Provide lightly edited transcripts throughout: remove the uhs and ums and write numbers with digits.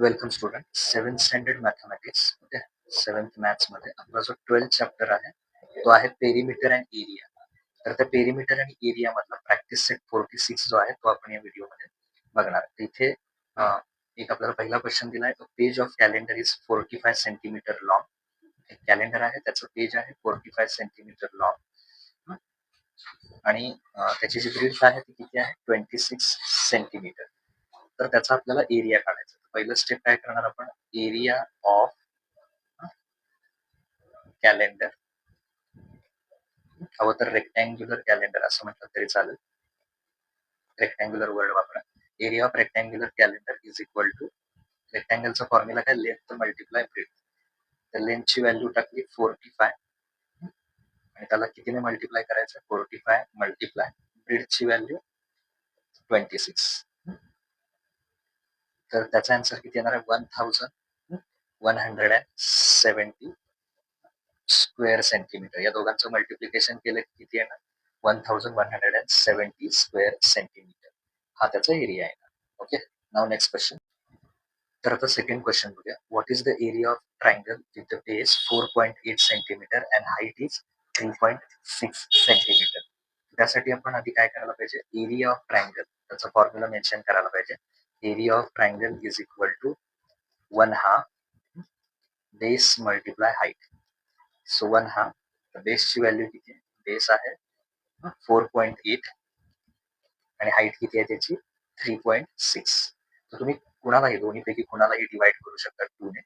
Welcome student. 7th standard mathematics. Okay. 7th maths मध्ये आपला जो 12th चॅप्टर आहे तो आहे पेरिमीटर अँड एरिया. तर त्या पेरिमीटर आणि एरिया मधला प्रॅक्टिस सेट 46 जो आहे तो आपण या व्हिडिओमध्ये बघणार. इथे एक आपल्याला पहिला क्वेश्चन दिलाय. Page of calendar is 45 centimetre long. एक कॅलेंडर आहे, त्याचं पेज आहे 45 सेंटीमीटर लॉंग आणि त्याची जी ब्रीथ आहे ती किती आहे 26 सेंटीमीटर. तर त्याचा आपल्याला एरिया काढायचा. पहिलं स्टेप काय करणार आपण, एरिया ऑफ कॅलेंडर, हवं तर रेक्टँग्युलर कॅलेंडर असं म्हटलं तरी चालेल. रेक्टँग्युलर वर्ड वापरा. Area of rectangular calendar is equal to, रेक्टँगलचा फॉर्म्युला काय, लेंथ मल्टिप्लाय ब्रेथ. तर लेंथची व्हॅल्यू टाकली 45 आणि त्याला कितीने मल्टिप्लाय करायचं, 45 मल्टिप्लाय ब्रेथची व्हॅल्यू 26. तर त्याचा आन्सर किती येणार आहे, 1170 स्क्वेअर सेंटीमीटर. या दोघांचं मल्टिप्लिकेशन केलं किती येणार, 1170 स्क्वेअर सेंटीमीटर. हा त्याचा एरिया आहे. ओके. नाव नेक्स्ट क्वेश्चन. तर आता सेकंड क्वेश्चन बघूया. What is the area of triangle with the base 4.8 centimetre and height is 3.6 centimetre. त्यासाठी आपण आधी काय करायला पाहिजे, एरिया ऑफ ट्रायंगल त्याचा फॉर्म्युला मेन्शन करायला पाहिजे. Area of triangle is equal to 1/2 base multiply height. So 1/2 बेसची व्हॅल्यू किती आहे, बेस आहे 4.8 आणि हाईट किती आहे त्याची 3.6. तर तुम्ही कुणालाही दोन्हीपैकी कुणालाही डिवाइड करू शकता 2 ने.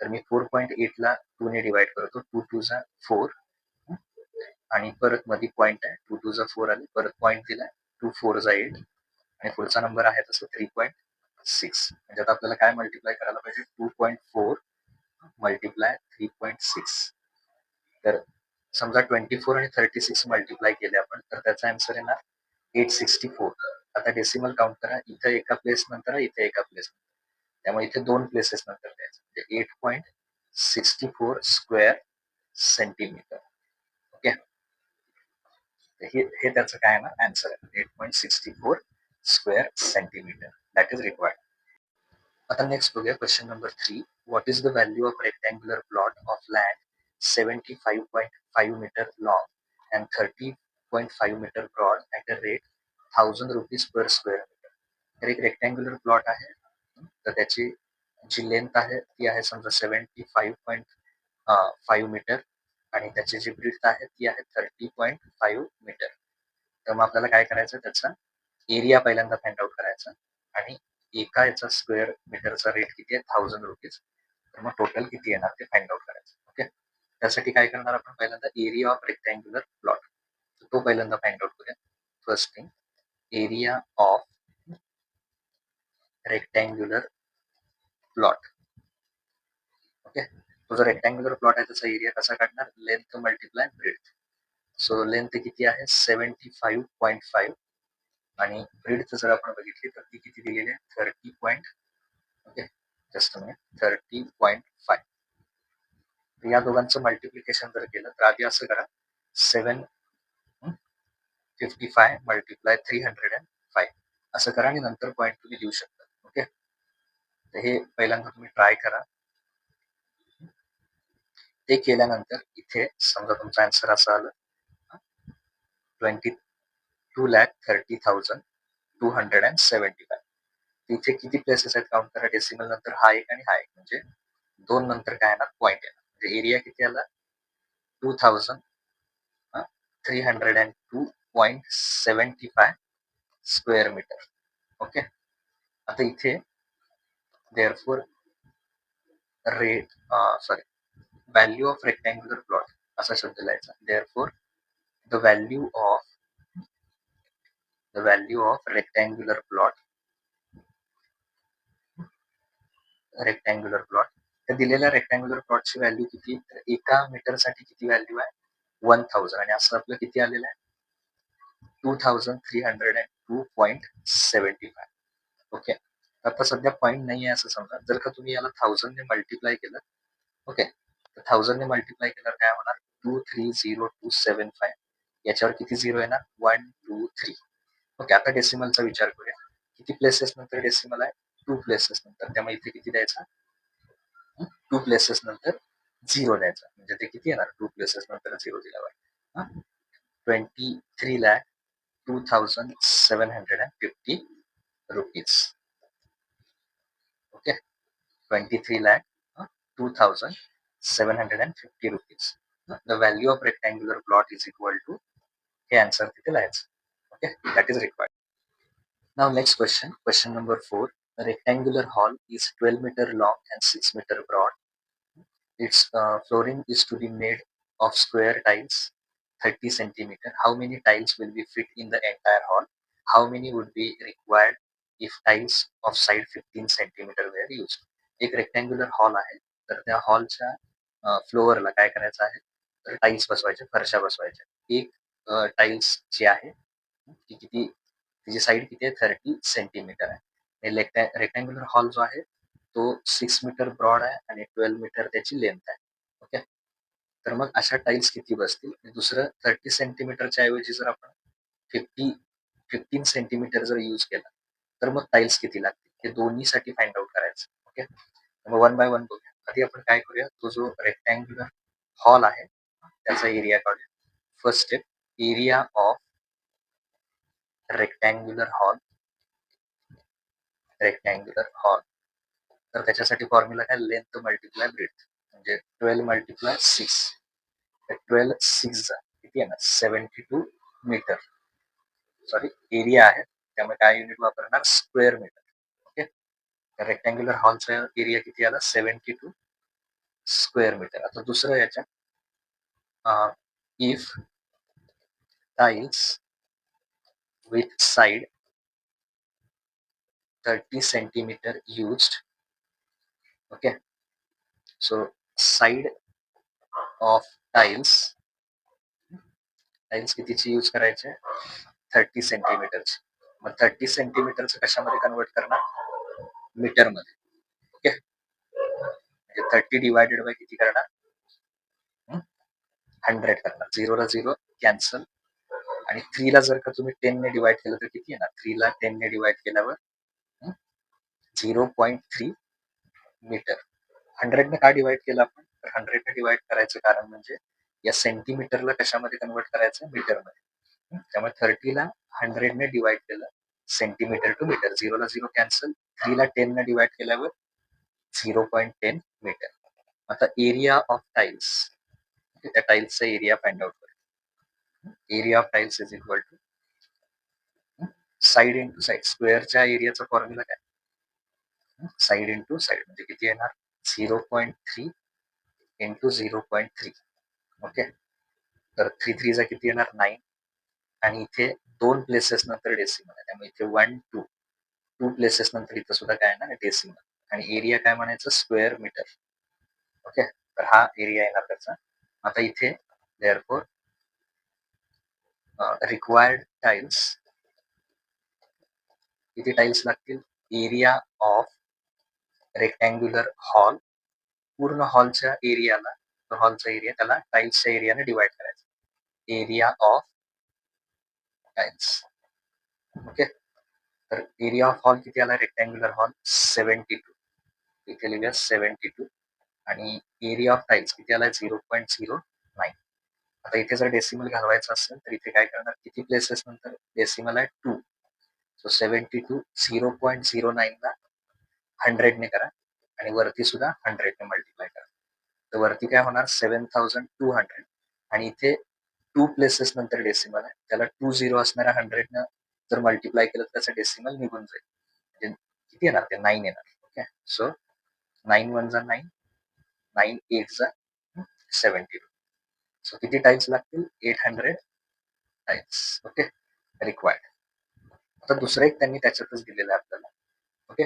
तर मी 4.8 ला 2 ने डिवाइड करतो. 2 2 जा 4 आणि परत मध्ये पॉईंट आहे, 2 2 जा 4 आले, परत पॉईंट दिलाय 2 4 जा 8 आणि पुढचा नंबर आहे तसं 3.6. म्हणजे आता आपल्याला काय मल्टिप्लाय करायला पाहिजे, 2.4 मल्टिप्लाय 3.6. तर समजा 24 आणि 36 मल्टिप्लाय केले आपण, तर त्याचा आन्सर येणार 864. आता डेसिमल काउंट करा, इथं एका प्लेस नंतर, इथे एका प्लेस नंतर, त्यामुळे इथे 2 प्लेसेस नंतर द्यायचं, म्हणजे 8.64 स्क्वेअर सेंटीमीटर. ओके. हे त्याचं काय आहे ना आन्सर आहे, 8.64 square centimetre. That is required. आता नेक्स्ट बघूया question number 3. What is the value of rectangular plot of land 75.5 metre long and 30.5 metre broad at a rate 1000 rupees per square metre. तर एक रेक्टँग्युलर प्लॉट आहे, तर त्याची जी length आहे ती आहे समजा 75.5 मीटर आणि त्याची जी ब्रीथ आहे ती आहे 30.5 मीटर. तर मग आपल्याला काय करायचं, त्याचा एरिया पहिल्यांदा फाइंड आउट करायचा आणि एका याचा स्क्वेअर मीटरचा रेट किती आहे 1000 रुपीज. तर मग टोटल किती येणार ते फाइंड आउट करायचं. ओके. त्यासाठी काय करणार आपण, पहिल्यांदा एरिया ऑफ रेक्टँग्युलर प्लॉट तो पहिल्यांदा फाइंड आउट करूया. First thing, area of rectangular plot. Okay. तो जो रेक्टँग्युलर प्लॉट आहे त्याचा एरिया कसा काढणार, length multiply breadth. So length किती आहे 75.5 आणि ब्रेथ जर आपण बघितली तर ती किती दिलेली आहे 30. Okay, just minute, 30.5. या दोघांचं मल्टिप्लिकेशन जर केलं तर आधी असं करा, 755 मल्टिप्लाय 305 असं करा आणि नंतर पॉईंट तुम्ही देऊ शकता. ओके. तर हे पहिल्यांदा तुम्ही ट्राय करा. ते केल्यानंतर इथे समजा तुमचा आन्सर असा आलं 22,30,275. इथे किती प्लेसेस आहेत काउंट करा, डेसिमल नंतर हा एक आणि हा एक, म्हणजे 2 नंतर काय येणार पॉईंट येणार. म्हणजे एरिया किती आला 2302.75 स्क्वेअर मीटर. ओके. आता इथे therefore rate value of rectangular plot असा शब्द लिहायचा. Therefore the value of rectangular plot तर दिलेल्या रेक्टँग्युलर प्लॉटची व्हॅल्यू किती, तर एका मीटरसाठी किती व्हॅल्यू आहे 1000 आणि असं आपलं किती आलेलं आहे 2302.75. ओके. आता सध्या पॉईंट नाही आहे असं समजा. जर का तुम्ही याला 1000 ने मल्टिप्लाय केलं, ओके, तर 1000 ने मल्टिप्लाय केल्यावर काय होणार 230275. याच्यावर किती झिरो येणार 1 2 3. ओके. आता डेसिमलचा विचार करूया, किती प्लेसेस नंतर डेसिमल आहे टू प्लेसेस नंतर, त्यामुळे इथे किती द्यायचा, टू प्लेसेस नंतर 0 द्यायचा, म्हणजे ते किती येणार, टू प्लेसेस नंतर 0 दिल्यावर 23,02,750 rupees. Okay, 23,02,750 rupees. The value of rectangular plot is equal to, हे आन्सर तिथे लिहायचं. Okay, that is required. Now next question, question number 4. A rectangular hall is 12 meter long and 6 meter broad. Its flooring is to be made of square tiles, 30 centimeter. How many tiles will be fit in the entire hall? How many would be required if tiles of side 15 centimeter were used? एक rectangular hall आहे, तर त्या हॉलच्या फ्लोअरला काय करायचं आहे, तर टाईल्स बसवायचे, फरशा बसवायच्या. एक टाईल्स जी आहे ती किती, तिची साईड किती आहे, 30 सेंटीमीटर आहे. रेक्टँग्युलर हॉल जो आहे तो 6 मीटर ब्रॉड आहे आणि 12 मीटर त्याची लेंथ आहे. ओके, तर मग अशा टाईल्स किती बसतील. दुसरं 30 सेंटीमीटरच्या ऐवजी जर आपण 15 सेंटीमीटर जर यूज केला तर मग टाईल्स किती लागतील, हे दोन्हीसाठी फाइंड आउट करायचं. ओके, मग वन बाय वन बघूया. आधी आपण काय करूया, तो जो रेक्टँग्युलर हॉल आहे त्याचा एरिया काढूया. First step, area of rectangular hall. तर त्याच्यासाठी फॉर्म्युला काय, लेंथ मल्टिप्लाय ब्रेथ, म्हणजे 12 मल्टिप्लाय 6. 12 6 किती आहे ना, 72 मीटर. सॉरी, एरिया आहे त्यामुळे काय युनिट वापरणार, स्क्वेअर मीटर. ओके, रेक्टँग्युलर हॉलचा एरिया किती आला, 72 स्क्वेअर मीटर. आता दुसरं याच्यात, if tiles with side 30 centimeter used. Okay, so side of tiles कितीची यूज करायचे, 30 सेंटीमीटरची. मग 30 सेंटीमीटरचं कशामध्ये कन्वर्ट करणार, मीटर मध्ये. ओके, म्हणजे 30 डिवायडेड बाय किती करणार, 100 करणार. 0 ला 0 कॅन्सल, आणि 3 ला जर का तुम्ही 10 ने डिवाइड केलं तर किती येणार, 3 ला 10 ने डिवाइड केल्यावर 0.3 मीटर. 100 ने का डिवाइड केलं आपण, तर 100 ने डिवाइड करायचं कारण म्हणजे या सेंटीमीटरला कशामध्ये कन्वर्ट करायचं, मीटरमध्ये. त्यामुळे 30 ला 100 ने डिवाइड केलं, सेंटीमीटर टू मीटर. 0 ला 0 कॅन्सल, 3 ला 10 ने डिवाइड केल्यावर 0.10 मीटर. आता एरिया ऑफ टाइल्स, त्या टाइल्सचा एरिया फाइंड आउट करूया. Area of tiles is equal to side into side. स्क्वेअरच्या एरियाचा फॉर्म्युला काय, साइड इंटू साइड, म्हणजे किती येणार, 0.3 इंटू 0.3. ओके, तर 3 3 चा किती येणार, 9, आणि इथे 2 प्लेसेस नंतर डेसिमल आहे त्यामुळे इथे 1 2 प्लेसेस नंतर इथं सुद्धा काय येणार, डेसिमल. आणि एरिया काय म्हणायचं, स्क्वेअर मीटर. ओके, तर हा एरिया येणार त्याचा. आता इथे देअरफॉर रिक्वायर्ड टाइल्स, किती टाइल्स लागतील, एरिया ऑफ रेक्टँग्युलर हॉल, पूर्ण हॉलच्या एरियाला, हॉलचा एरिया त्याला टाइल्सच्या एरियाने डिवाइड करायचा. Area of tiles. ओके, तर एरिया ऑफ हॉल किती आला, रेक्टँग्युलर हॉल 72, इथे लिहूया 72, आणि एरिया ऑफ टाइल्स किती आला, 0.09. आता इथे जर डेसिमल घालवायचं असेल तर इथे काय करणार, किती प्लेसेस नंतर डेसिमल आहे, 2. सो 72 0.09 ला 100 ने करा, आणि वरती सुद्धा 100 ने मल्टिप्लाय करा. तर वरती काय होणार, 7200, आणि इथे 2 प्लेसेस नंतर डेसिमल आहे, त्याला 20 असणाऱ्या 100 न जर मल्टिप्लाय केलं तर त्याचं डेसिमल निघून जाईल, म्हणजे किती येणार, ते 9 येणार. ओके, सो 9 1 जा 9, 9 8 जा 72. सो किती टाइल्स लागतील, 800 टाइल्स. Okay, required. आता दुसरं एक त्यांनी त्याच्यातच दिलेलं आहे आपल्याला. ओके,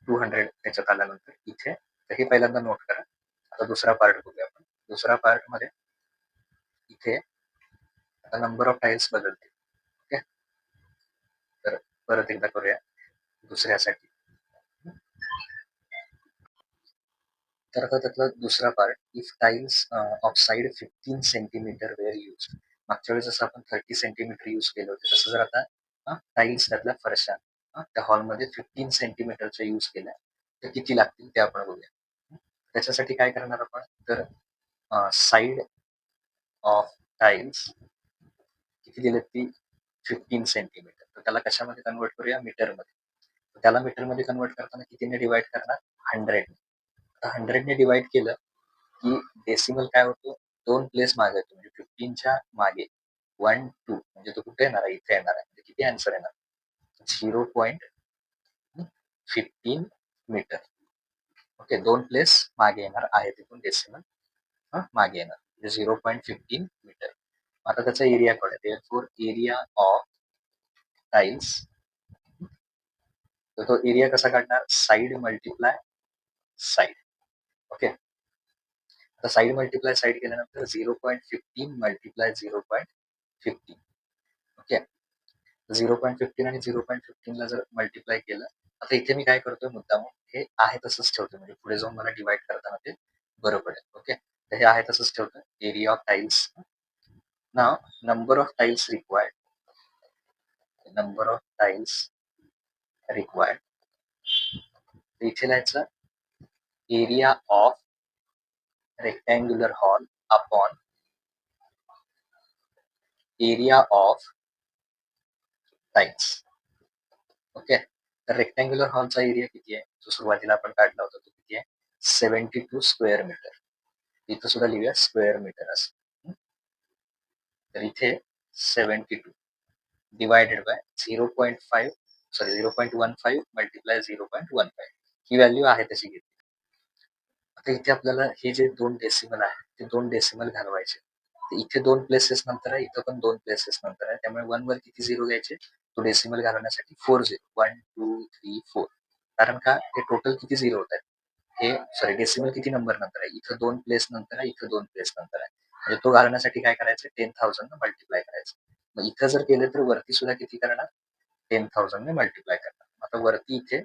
200 त्याच्यात आल्यानंतर इथे, तर हे पहिल्यांदा नोट करा. आता दुसरा पार्ट बघूया आपण. दुसरा पार्ट मध्ये इथे आता नंबर ऑफ टाइल्स बदलते. ओके, तर परत एकदा करूया दुसऱ्यासाठी. तर आता त्यातला दुसरा part, if tiles of side 15 centimetre were use. मागच्या वेळेस जसं आपण 30 सेंटीमीटर यूज केलं होतं, तसं जर आता टाइल्स त्यातल्या फरशा त्या हॉलमध्ये 15 सेंटीमीटरचा यूज केलाय, तर किती लागतील ते आपण बघूया. त्याच्यासाठी काय करणार आपण, तर साईड ऑफ टाइल्स किती दिलेत ती 15 सेंटीमीटर. तर त्याला कशामध्ये कन्वर्ट करूया, मीटरमध्ये. त्याला मीटरमध्ये कन्वर्ट करताना कितीने डिवाइड करणार, 100 ने. आता 100 ने डिवाइड केलं की डेसिमल काय होतो, 2 प्लेस मागे येतो, म्हणजे 15च्या मागे 1 2 म्हणजे तो कुठे येणार आहे, इथे येणार आहे. म्हणजे किती आन्सर येणार, 0.15 मीटर. ओके, 2 प्लेस मागे येणार आहे, तिथून डेसिमल मागे येणार, म्हणजे 0.15 मीटर. आता त्याचा एरिया कळेल, फोर एरिया ऑफ टाइल्स. तर तो एरिया कसा काढणार, साइड मल्टिप्लाय साइड. ओके, आता साइड मल्टिप्लाय साइड केल्यानंतर 0.15 मल्टिप्लाय 0.15. ओके, 0.15 आणि 0.15 ला जर मल्टिप्लाय केलं, आता इथे मी काय करतोय, मुद्दाम हे आहे तसंच ठेवतो, म्हणजे पुढे जाऊन मला डिवाइड करताना ते बरं पडेल. ओके, तर हे आहे तसंच ठेवतो, area of tiles. Now number of tiles required, number of tiles required, इथे लिहायचं area of rectangular hall upon area of tiles. Okay, तर रेक्टँग्युलर हॉलचा एरिया किती आहे, जो सुरुवातीला आपण काढला होता तो किती आहे, 72 स्क्वेअर मीटर. इथं सुद्धा लिहूया स्क्वेअर मीटर असं. तर इथे 72 divided by 0.5 sorry 0.15 multiply 0.15, he value आहे तशी घेतली. आता इथे आपल्याला हे जे 2 डेसिमल आहे ते 2 डेसिमल घालवायचे. इथे 2 प्लेसेस नंतर आहे, इथं पण 2 प्लेसेस नंतर आहे, त्यामुळे 1 वर किती झिरो घ्यायचे, तो डेसिमल घालवण्यासाठी 4 झिरो, 1 2 3 4. कारण का, हे टोटल किती झिरो होत आहे, हे सॉरी डेसिमल किती नंबर नंतर आहे, इथं 2 प्लेस नंतर आहे, इथं 2 प्लेस नंतर आहे, म्हणजे तो घालवण्यासाठी काय करायचं, 10,000 ने मल्टिप्लाय करायचं. मग इथं जर केलं तर वरती सुद्धा किती करणार, 10,000 ने मल्टिप्लाय करणार. आता वरती इथे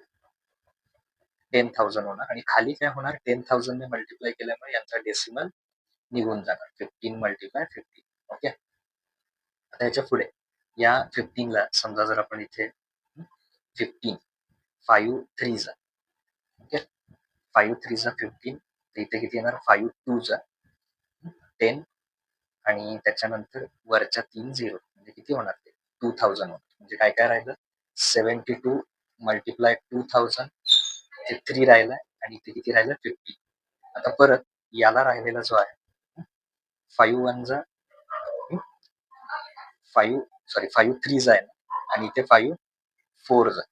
10,000 होणार आणि खाली काय होणार, 10,000 ने मल्टिप्लाय केल्यामुळे यांचा डेसिमल निघून जाणार, 15 मल्टिप्लाय 15. ओके, आता याच्या पुढे या 15 ला समजा जर आपण इथे 15 5 3 जा, ओके, 5 3 जा 15, इथे किती येणार, 5 2 जा 10 आणि त्याच्यानंतर वरच्या 3 झिरो, म्हणजे किती होणार ते 2000 होणार. म्हणजे काय काय राहिलं, 72 मल्टिप्लाय 2000, ते 3 राहिलाय आणि इथे किती राहिलं, 50. आता परत याला राहिलेला जो आहे 5 1 जा 5 सॉरी 5 3 जा आहे आणि इथे 5 4 जा.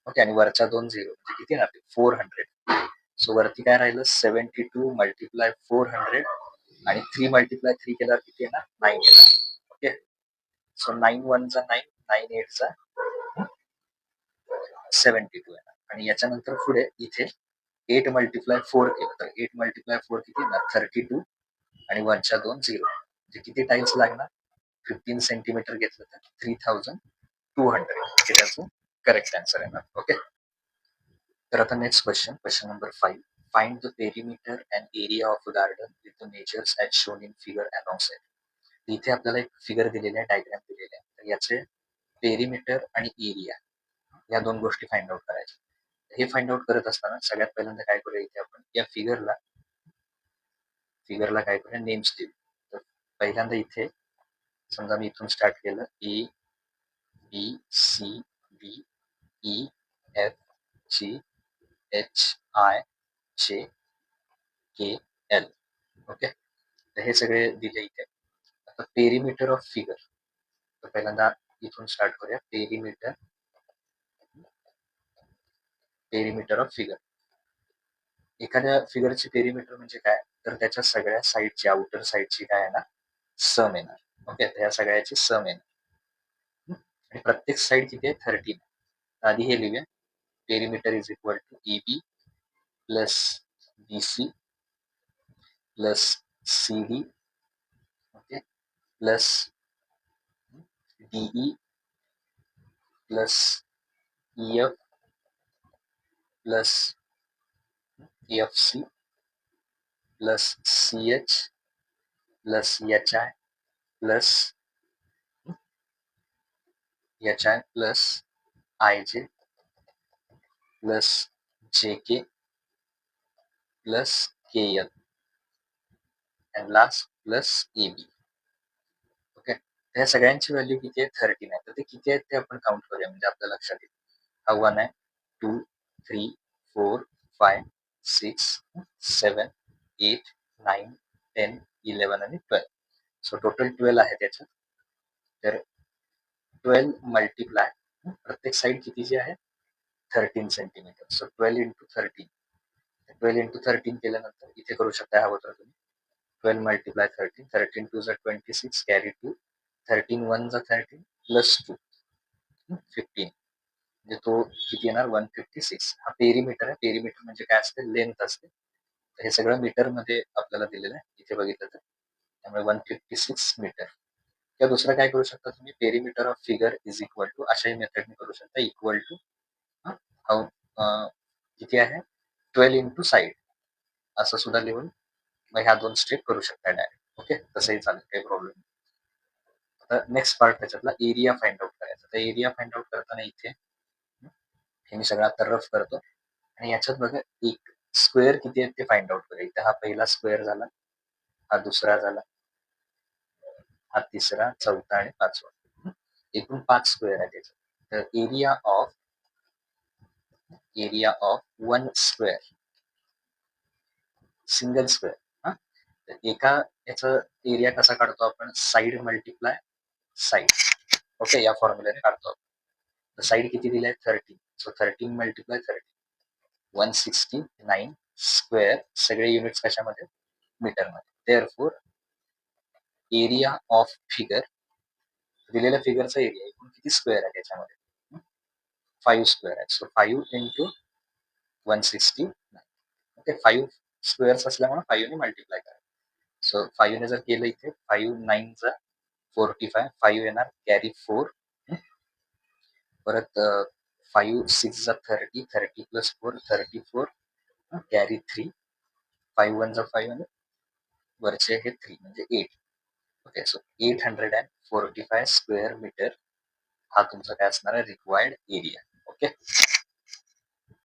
ओके, आणि वरच्या 2 झिरो, म्हणजे किती येणार, 400. सो वरती काय राहिलं, 72 मल्टिप्लाय 400 आणि 3 मल्टिप्लाय 3 केल्यावर किती येणार, 9 येणार. ओके, सो 9 1 जा 9, 9 8 जा 72 येणार. आणि याच्यानंतर पुढे इथे 8 मल्टिप्लाय 4 केलं तर 8 मल्टिप्लाय 4 किती येणार, 32 आणि वरच्या 2 झिरो, म्हणजे किती टाइम्स लागणार, 15 सेंटीमीटर घेतलं तर 3200, हे त्याचं करेक्ट आन्सर येणार. ओके, तर आता next question, question number 5. Find the perimeter and area of a garden with the measures as shown in figure along side. इथे आपल्याला एक फिगर दिलेली आहे, डायग्राम दिलेले आहे, तर याचे पेरिमीटर आणि एरिया या 2 गोष्टी फाइंड आउट करायच्या. हे फाइंड आउट करत असताना सगळ्यात पहिल्यांदा काय करूया, इथे आपण या फिगरला काय करूया, नेम्स देऊ. तर पहिल्यांदा इथे समजा मी इथून स्टार्ट केलं, A B C D E F G H I J K L. Okay, तर हे सगळे दिले इथे. आता पेरिमीटर ऑफ फिगर, तर पहिल्यांदा इथून स्टार्ट करूया, पेरिमीटर ऑफ फिगर. एखाद्या फिगरची पेरिमीटर म्हणजे काय, तर त्याच्या सगळ्या साईडची, आउटर साईडची काय येणार, सम येणार. ओके, तर या सगळ्याची सम येणार आणि प्रत्येक साईड किती आहे, 13. आधी हे लिहूया, perimeter is equal to EB plus BC plus CD, okay, plus DE plus EF plus FC plus CH plus HI plus HI plus IJ plus JK plus KL and last plus AB. Okay, त्या सगळ्यांची value किती आहे? 13 आहे. तर ते किती आहेत ते आपण काउंट करूया म्हणजे आपल्या लक्षात येईल. हा 1 आहे, 2, 3, 4, 5, 6, 7, 8, 9, 10, 11 आणि 12. सो टोटल 12 आहे त्याच्यात. तर 12 मल्टिप्लाय प्रत्येक साईड कितीची आहे? 13 सेंटीमीटर. So 12 into 13. 12 इंटू 13 केल्यानंतर इथे करू शकता हवं तर तुम्ही. 12 मल्टिप्लाय 13. 13 2 जा 26 कॅरी 2. 13 1 जा 13 प्लस 2 15. म्हणजे तो किती येणार? 156. हा पेरीमीटर आहे. पेरीमीटर म्हणजे काय असते? लेंथ असते. हे सगळं मीटर मध्ये आपल्याला दिलेलं आहे इथे बघितलं तर. त्यामुळे 156 मीटर. किंवा दुसरं काय करू शकता तुम्ही? Perimeter of figure is equal to अशाही मेथडने करू शकता. इक्वल टू हाऊ किती आहे? 12 इंटू साईड असं सुद्धा लिहून मग ह्या 2 स्टेप करू शकता डायरेक्ट. ओके, तसंही चालेल, काही प्रॉब्लेम नाही. आता नेक्स्ट पार्ट त्याच्यातला एरिया फाइंड आउट करायचा. तर एरिया फाइंड आउट करताना इथे हे मी सगळा आता रफ करतो आणि याच्यात बघा एक स्क्वेअर किती आहेत ते फाइंड आउट करूया. इथे हा पहिला स्क्वेअर झाला, हा दुसरा झाला, हा तिसरा, चौथा आणि पाचवा. एकूण 5 स्क्वेअर आहे त्याच्यात. तर area of 1 square, single square. हा, तर एका याचा एरिया कसा काढतो आपण? Side multiply side. ओके, या फॉर्म्युल्याने काढतो आपण. तर साईड किती दिली आहे? 13. So 13 multiply 13. 169 स्क्वेअर. सगळे युनिट्स कशामध्ये? मीटरमध्ये. देअरफोर एरिया ऑफ फिगर, दिलेल्या फिगरचा एरिया एकूण किती स्क्वेअर आहे त्याच्यामध्ये? 5 स्क्वेअर आहे. So 5 into 169. ओके, 5 स्क्वेअर्स असल्यामुळे 5 ने मल्टिप्लाय करा. सो 5 ने जर केलं इथे 5 9 जा 45, 5 येणार कॅरी 4. परत 5 6 जा 30, 30 प्लस 4 34 कॅरी 3. 5 1 जा 5 आणि वरचे हे 3 म्हणजे 8. ओके, सो 845 स्क्वेअर मीटर हा तुमचा काय असणार आहे? Required area. ओके,